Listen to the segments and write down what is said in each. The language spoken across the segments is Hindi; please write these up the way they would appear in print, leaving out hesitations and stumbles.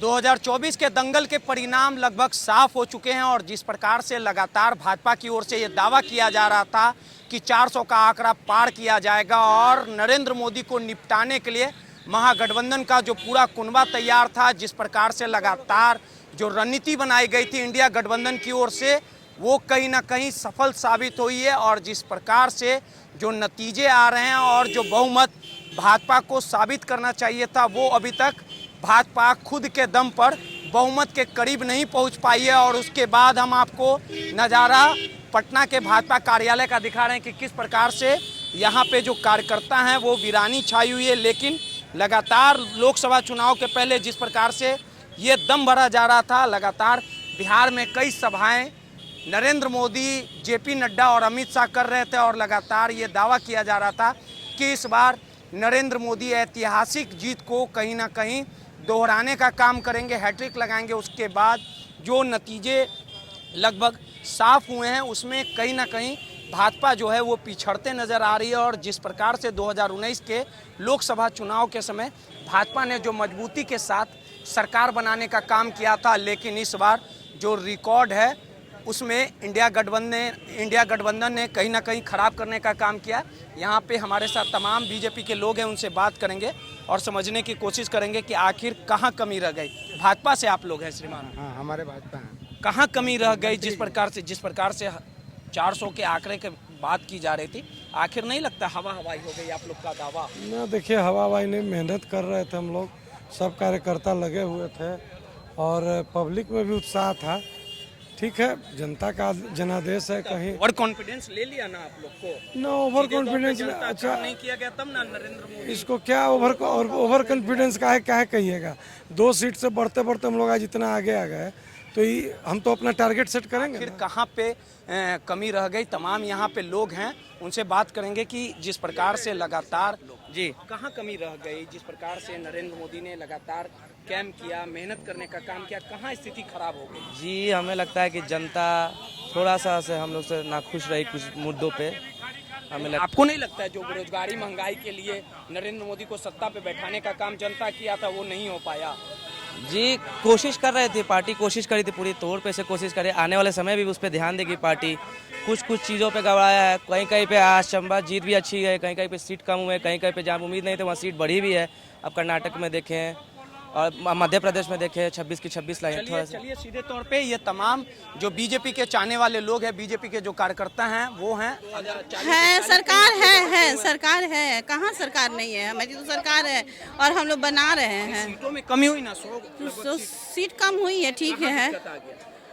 2024 के दंगल के परिणाम लगभग साफ हो चुके हैं और जिस प्रकार से लगातार भाजपा की ओर से ये दावा किया जा रहा था कि 400 का आंकड़ा पार किया जाएगा और नरेंद्र मोदी को निपटाने के लिए महागठबंधन का जो पूरा कुनबा तैयार था, जिस प्रकार से लगातार जो रणनीति बनाई गई थी इंडिया गठबंधन की ओर से, वो कहीं ना कहीं सफल साबित हुई है। और जिस प्रकार से जो नतीजे आ रहे हैं और जो बहुमत भाजपा को साबित करना चाहिए था, वो अभी तक भाजपा खुद के दम पर बहुमत के करीब नहीं पहुंच पाई है। और उसके बाद हम आपको नज़ारा पटना के भाजपा कार्यालय का दिखा रहे हैं कि किस प्रकार से यहाँ पे जो कार्यकर्ता हैं वो वीरानी छाई हुई है। लेकिन लगातार लोकसभा चुनाव के पहले जिस प्रकार से ये दम भरा जा रहा था, लगातार बिहार में कई सभाएं नरेंद्र मोदी, जेपी नड्डा और अमित शाह कर रहे थे और लगातार ये दावा किया जा रहा था कि इस बार नरेंद्र मोदी ऐतिहासिक जीत को कहीं ना कहीं दोहराने का काम करेंगे, हैट्रिक लगाएंगे। उसके बाद जो नतीजे लगभग साफ हुए हैं उसमें कहीं ना कहीं भाजपा जो है वो पिछड़ते नज़र आ रही है। और जिस प्रकार से 2019 के लोकसभा चुनाव के समय भाजपा ने जो मजबूती के साथ सरकार बनाने का काम किया था, लेकिन इस बार जो रिकॉर्ड है उसमें इंडिया गठबंधन ने कहीं ना कहीं ख़राब करने का काम किया। यहाँ पे हमारे साथ तमाम बीजेपी के लोग हैं, उनसे बात करेंगे और समझने की कोशिश करेंगे कि आखिर कहाँ कमी रह गई। भाजपा से आप लोग हैं श्रीमान? हाँ, हमारे भाजपा हैं। कहाँ कमी रह गई? जिस प्रकार से 400 के आंकड़े के बात की जा रही थी, आखिर नहीं लगता हवा हवाई हो गई आप लोग का दावा? ना, देखिए, हवा हवाई नहीं, मेहनत कर रहे थे हम लोग, सब कार्यकर्ता लगे हुए थे और पब्लिक में भी उत्साह था। ठीक है, जनता का जनादेश है। कहीं ओवर कॉन्फिडेंस ले लिया ना आप लोग को? ना, ओवर कॉन्फिडेंस अच्छा नहीं किया गया तब ना नरेंद्र मोदी। इसको क्या ओवर कॉन्फिडेंस का है कहिएगा। 2 सीट से बढ़ते बढ़ते हम लोग आज इतना आगे आ गए, तो हम तो अपना टारगेट सेट करेंगे। फिर कहाँ पे कमी रह गई? तमाम यहाँ पे लोग हैं, उनसे बात करेंगे कि जिस प्रकार से लगातार जी कहाँ कमी रह गई, जिस प्रकार से नरेंद्र मोदी ने लगातार कैम्प किया, मेहनत करने का काम किया, कहाँ स्थिति खराब हो गई? जी, हमें लगता है कि जनता थोड़ा सा से हम लोग से नाखुश रही कुछ मुद्दों पे। आपको नहीं लगता है जो बेरोजगारी, महंगाई के लिए नरेंद्र मोदी को सत्ता पे बैठाने का काम जनता किया था, वो नहीं हो पाया? जी, कोशिश कर रहे थे, पार्टी कोशिश करी थी, पूरी तौर पे से कोशिश करे। आने वाले समय भी उस पर ध्यान देगी पार्टी। कुछ चीज़ों पे गड़बड़ाया है, कहीं कहीं पे आज चंबा जीत भी अच्छी है, कहीं कहीं पे सीट कम हुए, कहीं कहीं पे जहाँ उम्मीद नहीं थी वहाँ सीट बढ़ी भी है। अब कर्नाटक में देखें और मध्य प्रदेश में देखें 26 की 26 लाइन। चलिए सीधे तौर पे ये तमाम जो बीजेपी के चाहने वाले लोग हैं, बीजेपी के जो कार्यकर्ता हैं, वो हैं सरकार है सरकार है, कहाँ सरकार नहीं है? हमारी तो सरकार है और हम लोग बना रहे हैं। सीटों में कमी हुई ना, 100 सीट कम हुई है, ठीक है।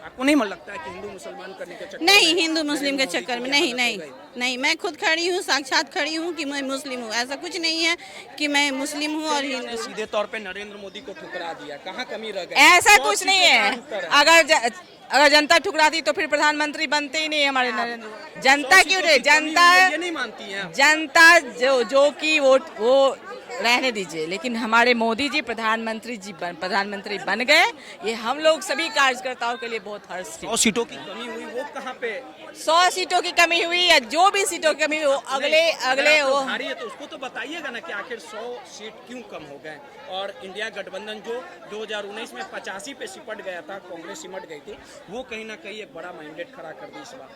आपको नहीं मन लगता है कि हिंदू मुसलमान करने के चक्कर? नहीं, हिंदू मुस्लिम के चक्कर में नहीं, मैं खुद खड़ी हूँ, साक्षात खड़ी हूँ कि मैं मुस्लिम हूँ। ऐसा कुछ नहीं है कि मैं मुस्लिम हूँ और हिंदू। सीधे तौर पे नरेंद्र मोदी को ठुकरा दिया, कहाँ कमी रह गई? ऐसा कुछ नहीं है। अगर जनता ठुकराती तो फिर प्रधानमंत्री बनते ही नहीं हमारे नरेंद्र मोदी। जनता क्यों नहीं? जनता ये नहीं मानती है। जनता जो कि वो रहने दीजिए, लेकिन हमारे मोदी जी प्रधानमंत्री बन गए, ये हम लोग सभी कार्यकर्ताओं के लिए बहुत हर्ष थी। 100 सीटों की कमी हुई, वो कहाँ पे? 100 सीटों की कमी हुई या जो भी सीटों की कमी हो, अगले वो भारी है तो उसको तो बताइएगा ना कि आखिर 100 सीट क्यों कम हो गए। और इंडिया गठबंधन जो 2019 में 85 पे सिमट गया था, कांग्रेस सिमट गई थी, वो कहीं ना कहीं एक बड़ा माइंडेट खड़ा कर दी इस बार।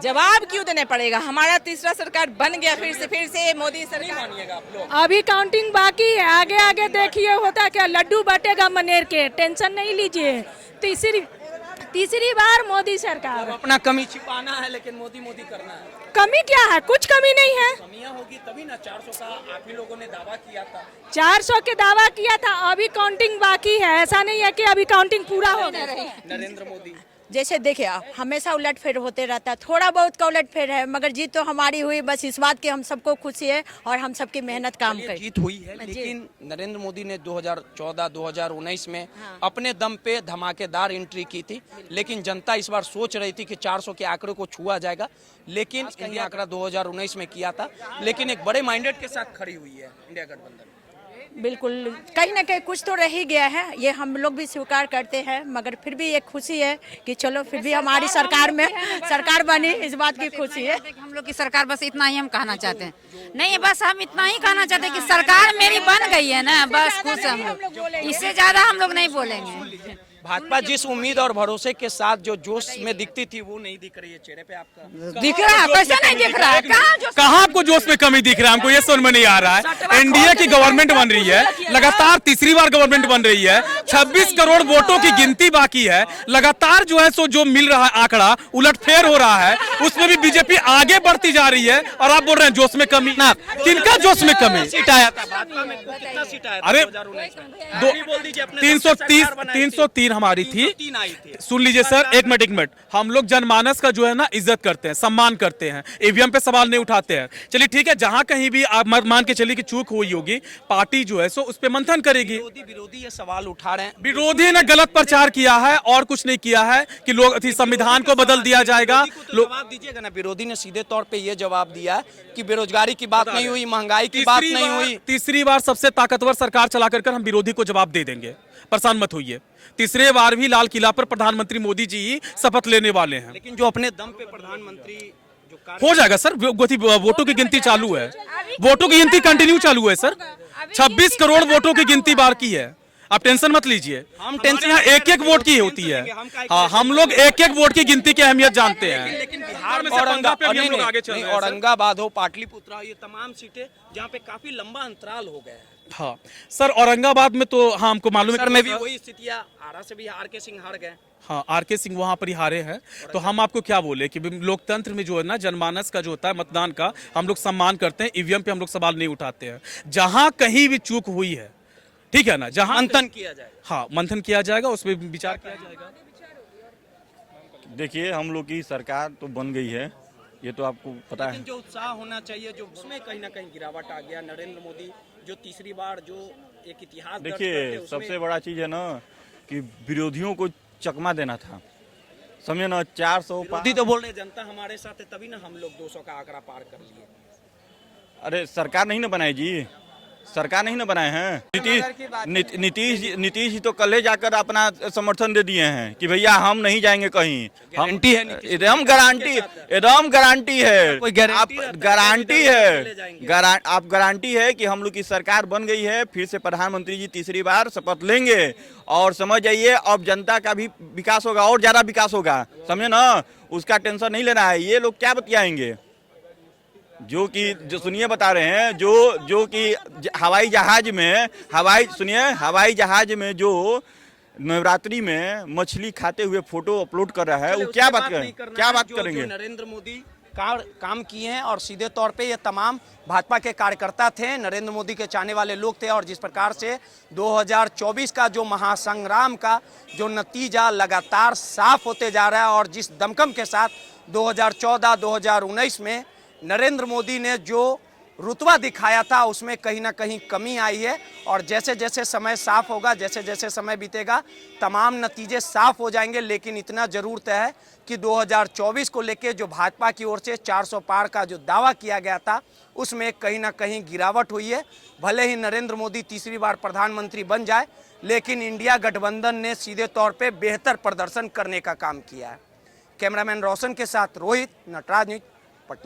जवाब क्यों देना पड़ेगा? हमारा तीसरा सरकार बन गया, फिर से मोदी सरकार। मानिएगा आप लोग? अभी काउंटिंग बाकी है, आगे देखिए होता क्या, लड्डू बटेगा मनेर के, टेंशन नहीं लीजिए। तीसरी बार मोदी सरकार। अपना कमी छिपाना है लेकिन मोदी करना है। कमी क्या है? कुछ कमी नहीं है। कमियां होगी तभी ना। 400 का आप ही लोगों ने दावा किया था। 400 के दावा किया था, अभी काउंटिंग बाकी है। ऐसा नहीं है कि अभी काउंटिंग पूरा हो गया। नरेंद्र मोदी जैसे देखिए, हमेशा उलटफेर होते रहता है, थोड़ा बहुत का उलटफेर है, मगर जीत तो हमारी हुई। बस इस बात की हम सबको खुशी है और हम सबकी मेहनत काम कर जीत हुई है। लेकिन नरेंद्र मोदी ने 2014-2019 में अपने दम पे धमाकेदार एंट्री की थी, लेकिन जनता इस बार सोच रही थी कि 400 के आंकड़े को छुआ जाएगा, लेकिन इंडिया आंकड़ा 2019 में किया था, लेकिन एक बड़े माइंडेड के साथ खड़ी हुई है इंडिया गठबंधन। बिल्कुल कहीं ना कहीं कुछ तो रह ही गया है, ये हम लोग भी स्वीकार करते हैं, मगर फिर भी एक खुशी है कि चलो फिर भी हमारी सरकार में सरकार बनी, इस बात की खुशी है। हम लोग की सरकार, बस इतना ही हम कहना चाहते हैं। नहीं, बस हम इतना ही कहना चाहते हैं कि सरकार मेरी बन गई है ना, बस खुश हम लोग, इससे ज्यादा हम लोग नहीं बोलेंगे। भाजपा जिस उम्मीद और भरोसे के साथ जो जोश में दिखती थी वो नहीं दिख रही है चेहरे पे आपका। दिख रहा है, कैसे नहीं दिख रहा है? कहाँ आपको जोश में कमी दिख रहा है? हमको ये समझ में नहीं आ रहा है। एनडीए की गवर्नमेंट बन रही है, लगातार तीसरी बार गवर्नमेंट बन रही है, 26 करोड़ वोटों की गिनती बाकी है, लगातार जो है सो जो मिल रहा है आंकड़ा उलटफेर हो रहा है, उसमें भी बीजेपी आगे बढ़ती जा रही है और आप बोल रहे हैं जोश में कमी। ना, किनका जोश में कमी? सीट आया था भाजपा में, कितना सीट आया था? अरे 2019 303 हमारी थी। सुन लीजिए सर, एक मिनट, हम लोग जनमानस का जो है ना इज्जत करते हैं, सम्मान करते हैं, ईवीएम पे सवाल नहीं उठाते हैं। चलिए ठीक है, जहां कहीं भी आप मान के चलिए कि चूक हुई होगी, पार्टी जो है सो उस पे मंथन करेगी। विरोधी ये सवाल उठा रहे हैं। विरोधी ने गलत प्रचार किया है और कुछ नहीं किया है कि लोग संविधान को बदल दिया जाएगा। जवाब दीजिएगा ना, विरोधी ने सीधे तौर पे ये जवाब दिया कि बेरोजगारी की बात नहीं हुई, महंगाई की बात नहीं हुई। तीसरी बार सबसे ताकतवर सरकार चला कर हम विरोधी को जवाब दे देंगे, परेशान मत होइए। तीसरे बार भी लाल किला पर प्रधानमंत्री मोदी जी ही शपथ लेने वाले हैं। लेकिन जो अपने दम पे प्रधानमंत्री हो जाएगा सर, वोटों की गिनती चालू है, वोटों की गिनती कंटिन्यू चालू है सर। 26 करोड़ वोटों की गिनती बाकी है, आप टेंशन मत लीजिए। हम टेंशन, यहाँ एक एक वोट की होती है। हाँ, हम लोग एक एक वोट की गिनती की अहमियत जानते हैं। लेकिन बिहार में औरंगाबाद हो, पाटलिपुत्र हो, ये तमाम सीटें जहाँ पे काफी लंबा अंतराल हो गया है। हाँ सर, औरंगाबाद में तो हाँ हमको मालूम है में भी वही स्थितियां, आरा से भी आर के सिंह हार गए। हाँ, आर के सिंह वहां पर ही हारे हैं। तो हम आपको क्या बोले कि लोकतंत्र में जो है ना, जनमानस का जो होता है, मतदान का हम लोग सम्मान करते हैं, ईवीएम पे हम लोग सवाल नहीं उठाते हैं। जहां कहीं भी चूक हुई है, ठीक है ना, जहां मंथन किया जाए, हाँ मंथन किया जाएगा, उसमें विचार किया जाएगा। देखिए, हम लोग की सरकार तो बन गई है, ये तो आपको पता है। जो उत्साह होना चाहिए, जो उसमें कहीं ना कहीं गिरावट आ गया। नरेंद्र मोदी जो तीसरी बार जो एक इतिहास, देखिए सबसे बड़ा चीज है ना कि विरोधियों को चकमा देना था, समझे ना। 400 विरोधी तो बोल रहे जनता हमारे साथ है, तभी ना हम लोग 200 का आंकड़ा पार कर लिए। अरे सरकार नहीं ना बनाई जी, सरकार नहीं ना बनाए हैं। नीतीश जी तो कल ही जाकर अपना समर्थन दे दिए हैं कि भैया हम नहीं जाएंगे कहीं। गारंटी है, एकदम गारंटी है, आप गारंटी है, आप गारंटी है कि हम लोग की सरकार बन गई है, फिर से प्रधानमंत्री जी तीसरी बार शपथ लेंगे और समझ जाइए अब जनता का भी विकास होगा और ज्यादा विकास होगा, समझे ना। उसका टेंशन नहीं लेना है। ये लोग क्या बतियाएंगे जो सुनिए बता रहे हैं, जो कि हवाई जहाज में जो नवरात्रि में मछली खाते हुए फोटो अपलोड कर रहा है, वो क्या बात करेंगे? नरेंद्र मोदी काम किए हैं और सीधे तौर पे ये तमाम भाजपा के कार्यकर्ता थे, नरेंद्र मोदी के चाहने वाले लोग थे। और जिस प्रकार से 2024 का जो महासंग्राम का जो नतीजा लगातार साफ होते जा रहा है और जिस दमखम के साथ 2014-2019 में नरेंद्र मोदी ने जो रुतबा दिखाया था, उसमें कहीं ना कहीं कमी आई है। और जैसे जैसे समय साफ होगा, जैसे जैसे समय बीतेगा, तमाम नतीजे साफ हो जाएंगे। लेकिन इतना जरूर तय है कि 2024 को लेके जो भाजपा की ओर से 400 पार का जो दावा किया गया था, उसमें कहीं ना कहीं गिरावट हुई है। भले ही नरेंद्र मोदी तीसरी बार प्रधानमंत्री बन जाए, लेकिन इंडिया गठबंधन ने सीधे तौर पर बेहतर प्रदर्शन करने का काम किया है। कैमरामैन रोशन के साथ रोहित, नटराज न्यूज, पटना।